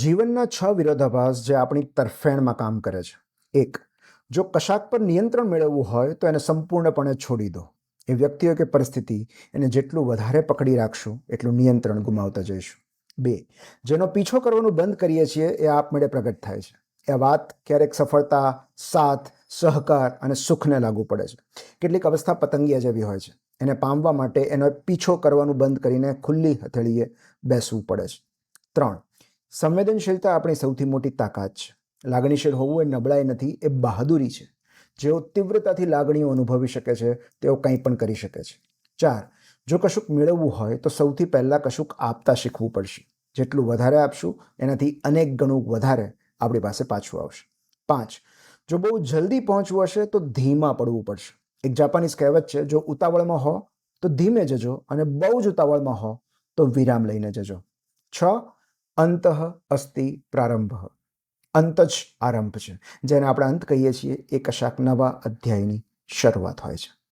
જીવનના 6 વિરોધાભાસ જે આપણી તરફેણમાં કામ કરે છે. 1. જો કશાક પર નિયંત્રણ મેળવવું હોય તો એને સંપૂર્ણપણે છોડી દો. એ વ્યક્તિ હોય કે પરિસ્થિતિ, એને જેટલું વધારે પકડી રાખશું એટલું નિયંત્રણ ગુમાવતા જઈશું. 2. જેનો પીછો કરવાનું બંધ કરીએ છીએ એ આપમેળે પ્રગટ થાય છે. એ વાત ક્યારેક સફળતા, સાથ, સહકાર અને સુખને લાગુ પડે છે. કેટલીક અવસ્થા પતંગિયા જેવી હોય છે. એને પામવા માટે એનો પીછો કરવાનું બંધ કરીને ખુલ્લી હથેળીએ બેસવું પડે છે. 3. સંવેદનશીલતા આપણી સૌથી મોટી તાકાત છે. લાગણીશીલ હોવું એ નબળાઈ નથી, એ બહાદુરી છે. જેઓ તીવ્રતાથી લાગણીઓ અનુભવી શકે છે તેઓ કંઈ પણ કરી શકે છે. 4. જો કશુંક મેળવવું હોય તો સૌથી પહેલાં કશુંક આપતા શીખવું પડશે. જેટલું વધારે આપશું એનાથી અનેક ગણું વધારે આપણી પાસે પાછું આવશે. 5. જો બહુ જલ્દી પહોંચવું હશે તો ધીમા પડવું પડશે. એક જાપાનીઝ કહેવત છે, જો ઉતાવળમાં હો તો ધીમે જજો અને બહુ જ ઉતાવળમાં હો તો વિરામ લઈને જજો. 6. અંતઃ અસ્તિ પ્રારંભ. અંત જ આરંભ છે. જેને આપણે અંત કહીએ છીએ એ કશાક નવા અધ્યાયની શરૂઆત હોય છે.